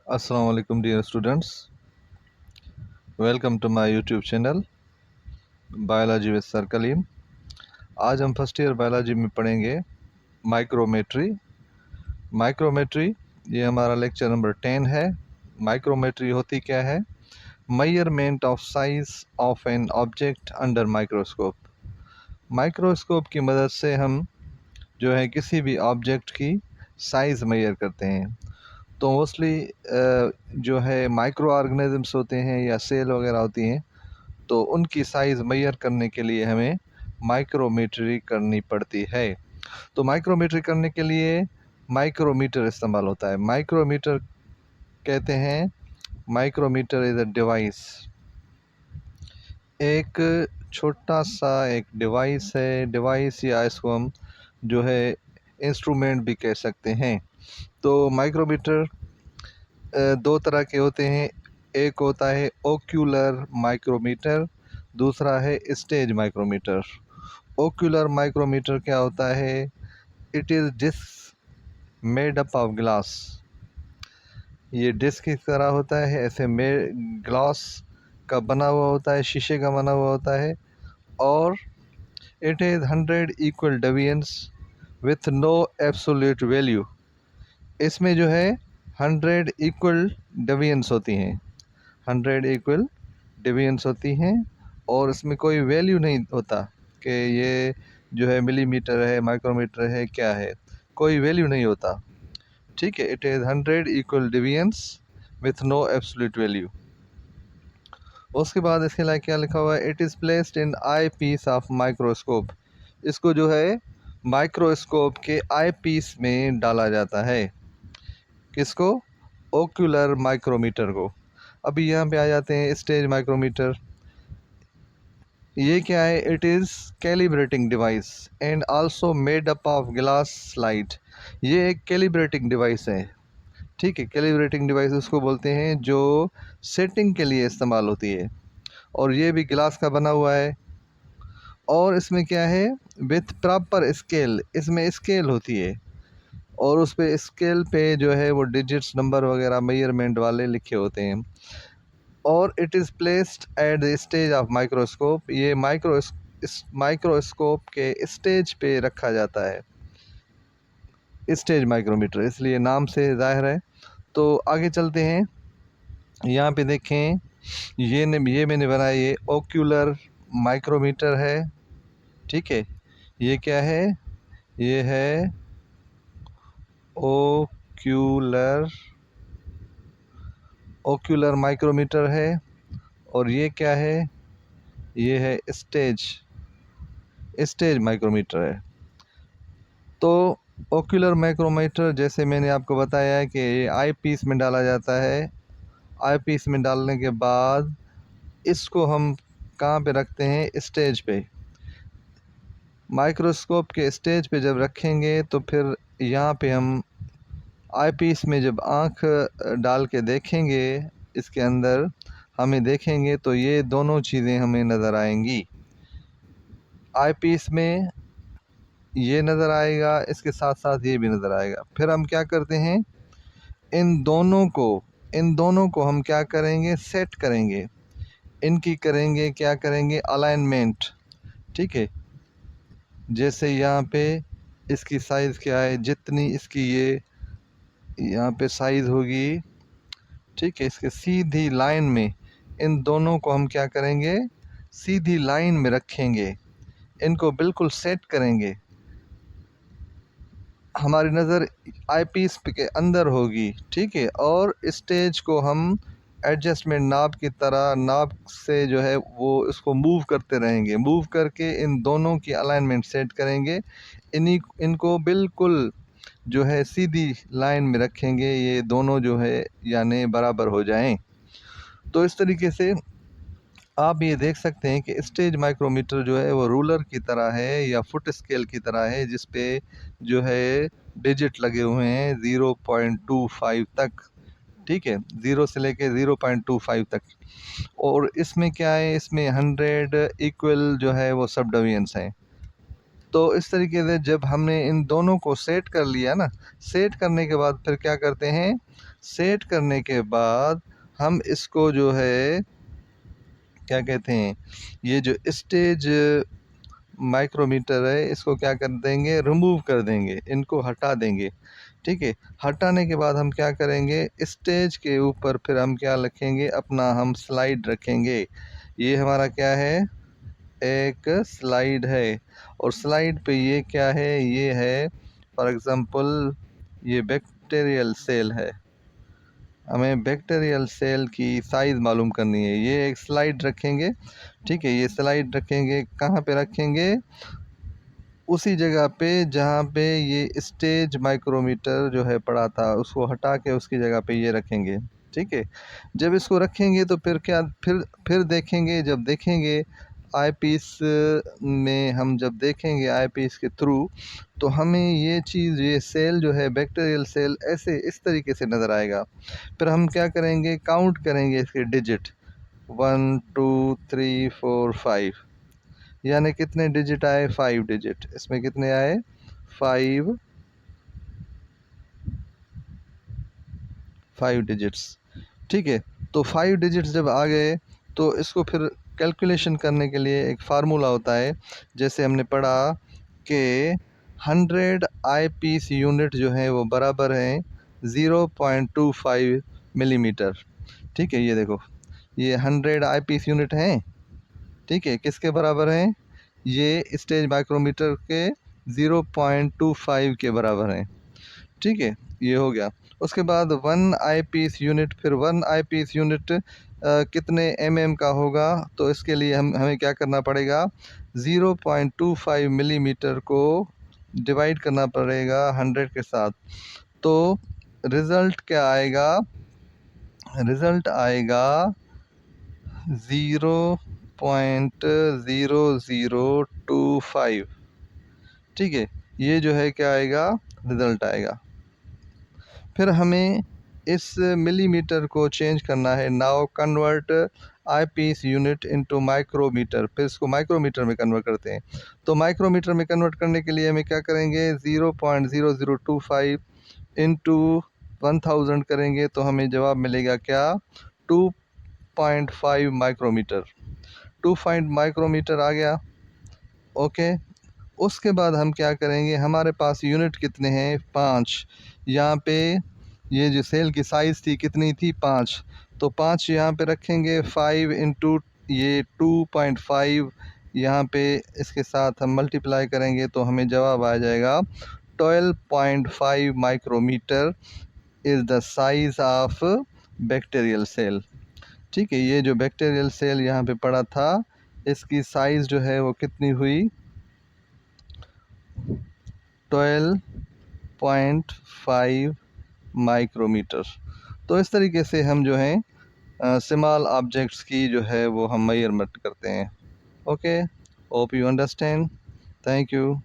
Assalamu alaikum dear students. Welcome to my YouTube channel biology with sir Kaleem. आज हम first year biology में पढ़ेंगे micrometry. Micrometry ये हमारा लेक्चर नंबर 10 है। माइक्रोमेट्री होती क्या है? Measurement of size of an object under microscope. Microscope की मदद से हम जो है किसी भी ऑब्जेक्ट की साइज़ मेजर करते हैं। तो मोस्टली जो है माइक्रो ऑर्गेनिजम्स होते हैं या सेल वगैरह होती हैं, तो उनकी साइज़ मेजर करने के लिए हमें माइक्रोमेट्री करनी पड़ती है। तो माइक्रोमेट्री करने के लिए माइक्रोमीटर इस्तेमाल होता है। माइक्रोमीटर कहते हैं, माइक्रोमीटर इज़ अ डिवाइस, एक छोटा सा एक डिवाइस है। डिवाइस या इसको हम जो है इंस्ट्रूमेंट भी कह सकते हैं। तो माइक्रोमीटर दो तरह के होते हैं। एक होता है ओक्यूलर माइक्रोमीटर, दूसरा है स्टेज माइक्रोमीटर। ओक्यूलर माइक्रोमीटर क्या होता है? It is disc made up of glass. ये डिस्क की तरह होता है, ऐसे ग्लास का बना हुआ होता है, शीशे का बना हुआ होता है, और it is 100 equal divisions with no absolute value. इसमें जो है 100 इक्वल डिवीजन्स होती हैं, 100 इक्वल डिवीजन्स होती हैं, और इसमें कोई वैल्यू नहीं होता कि ये जो है मिलीमीटर है, माइक्रोमीटर है, क्या है, कोई वैल्यू नहीं होता। ठीक है, it is 100 equal divisions with no absolute value. उसके बाद इसके लिए क्या लिखा हुआ है? It is placed in eyepiece of microscope. इसको जो है माइक्रोस्कोप के आई पीस में डाला जाता है। किसको? ओक्यूलर माइक्रोमीटर को। अभी यहाँ पे आ जाते हैं स्टेज माइक्रोमीटर। ये क्या है? It is calibrating device and also made up of glass slide. ये एक कैलिब्रेटिंग डिवाइस है। ठीक है, कैलिब्रेटिंग डिवाइस उसको बोलते हैं जो सेटिंग के लिए इस्तेमाल होती है, और ये भी ग्लास का बना हुआ है। और इसमें क्या है? विथ प्रॉपर स्केल, इसमें स्केल होती है, और उस पे स्केल पे जो है वो डिजिट्स, नंबर वगैरह मेजरमेंट वाले लिखे होते हैं। और it is placed at the stage of microscope. ये माइक्रोस्कोप के स्टेज पे रखा जाता है, स्टेज माइक्रोमीटर, इसलिए नाम से जाहिर है। तो आगे चलते हैं। यहाँ पे देखें, ये मैंने बनाया, ये ओक्यूलर माइक्रोमीटर है। ठीक है, ये क्या है? ये है ओक्यूलर ओक्यूलर माइक्रोमीटर है। और ये क्या है? ये है स्टेज माइक्रोमीटर है। तो ओक्यूलर माइक्रोमीटर, जैसे मैंने आपको बताया है कि ये आई पीस में डाला जाता है। आई पीस में डालने के बाद इसको हम कहाँ पे रखते हैं? स्टेज पे। माइक्रोस्कोप के स्टेज पे जब रखेंगे तो फिर यहाँ पे हम आई पीस में जब आँख डाल के देखेंगे, इसके अंदर हमें देखेंगे तो ये दोनों चीज़ें हमें नज़र आएंगी। आई पीस में ये नज़र आएगा, इसके साथ साथ ये भी नज़र आएगा। फिर हम क्या करते हैं? इन दोनों को हम क्या करेंगे? सेट करेंगे। इनकी करेंगे, क्या करेंगे? अलाइनमेंट। ठीक है, जैसे यहाँ पे इसकी साइज़ क्या है, जितनी इसकी ये यहाँ पे साइज़ होगी, ठीक है, इसके सीधी लाइन में इन दोनों को हम क्या करेंगे? सीधी लाइन में रखेंगे, इनको बिल्कुल सेट करेंगे। हमारी नज़र आई पीस के अंदर होगी। ठीक है, और स्टेज को हम एडजस्टमेंट नाब की तरह, नाब से जो है वो इसको मूव करते रहेंगे। मूव करके इन दोनों की अलाइनमेंट सेट करेंगे। इनको बिल्कुल जो है सीधी लाइन में रखेंगे, ये दोनों जो है यानी बराबर हो जाएं। तो इस तरीके से आप ये देख सकते हैं कि स्टेज माइक्रोमीटर जो है वो रूलर की तरह है या फुट स्केल की तरह है, जिस पे जो है डिजिट लगे हुए हैं 0.25 तक। ठीक है, 0 से लेके 0.25 तक। और इसमें क्या है? इसमें 100 इक्वल जो है वो सब डिवीजन्स हैं। तो इस तरीके से जब हमने इन दोनों को सेट कर लिया ना, सेट करने के बाद फिर क्या करते हैं? सेट करने के बाद हम इसको जो है क्या कहते हैं, ये जो स्टेज माइक्रोमीटर है इसको क्या कर देंगे, रिमूव कर देंगे, इनको हटा देंगे। ठीक है, हटाने के बाद हम क्या करेंगे, स्टेज के ऊपर फिर हम क्या रखेंगे, अपना हम स्लाइड रखेंगे। ये हमारा क्या है, एक स्लाइड है, और स्लाइड पे ये क्या है, ये है फॉर एग्जांपल ये बैक्टीरियल सेल है। हमें बैक्टीरियल सेल की साइज़ मालूम करनी है। ये एक स्लाइड रखेंगे। ठीक है, ये स्लाइड रखेंगे, कहाँ पे रखेंगे, उसी जगह पे जहाँ पे ये स्टेज माइक्रोमीटर जो है पड़ा था, उसको हटा के उसकी जगह पे ये रखेंगे। ठीक है, जब इसको रखेंगे तो फिर क्या, फिर देखेंगे, जब देखेंगे आईपीस में, हम जब देखेंगे आईपीस के थ्रू, तो हमें ये चीज़, ये सेल जो है बैक्टीरियल सेल, ऐसे इस तरीके से नज़र आएगा। फिर हम क्या करेंगे, काउंट करेंगे इसके डिजिट, 1 2 3 4 5, यानी कितने डिजिट आए, 5 डिजिट। इसमें कितने आए, 5 डिजिट्स। ठीक है, तो 5 डिजिट्स जब आ गए तो इसको फिर कैलकुलेशन करने के लिए एक फार्मूला होता है। जैसे हमने पढ़ा कि 100 आई पीस यूनिट जो है वो बराबर हैं 0.25 मिलीमीटर। ठीक है, ये देखो, ये 100 आई पीस यूनिट हैं। ठीक है, किसके बराबर हैं, ये स्टेज माइक्रोमीटर के 0.25 के बराबर हैं। ठीक है, ये हो गया। उसके बाद 1 आई पीस यूनिट, फिर 1 आई पीस यूनिट कितने का होगा, तो इसके लिए हमें क्या करना पड़ेगा, 0.25 मिलीमीटर को डिवाइड करना पड़ेगा 100 के साथ। तो रिज़ल्ट क्या आएगा, रिज़ल्ट आएगा 0.0025। ठीक है, ये जो है क्या आएगा, रिज़ल्ट आएगा। फिर हमें इस मिलीमीटर को चेंज करना है। नाउ कन्वर्ट आई पीस यूनिट इनटू माइक्रोमीटर, फिर इसको माइक्रोमीटर में कन्वर्ट करते हैं। तो माइक्रोमीटर में कन्वर्ट करने के लिए हमें क्या करेंगे, 0.0025 इंटू 1000 करेंगे तो हमें जवाब मिलेगा क्या, 2.5 माइक्रोमीटर। 2 माइक्रोमीटर आ गया। ओके, उसके बाद हम क्या करेंगे, हमारे पास यूनिट कितने हैं, 5। यहाँ पे ये जो सेल की साइज़ थी कितनी थी, 5, तो 5 यहाँ पे रखेंगे, 5 इंटू ये 2.5 यहाँ पे इसके साथ हम मल्टीप्लाई करेंगे तो हमें जवाब आ जाएगा 12.5 micrometer is the size of bacterial cell. ठीक है, ये जो बैक्टीरियल सेल यहाँ पे पड़ा था, इसकी साइज़ जो है वो कितनी हुई, 12.5 माइक्रोमीटर। तो इस तरीके से हम जो हैं स्मॉल ऑब्जेक्ट्स की जो है वो हम मेजरमेंट करते हैं। Okay, hope you understand, thank you.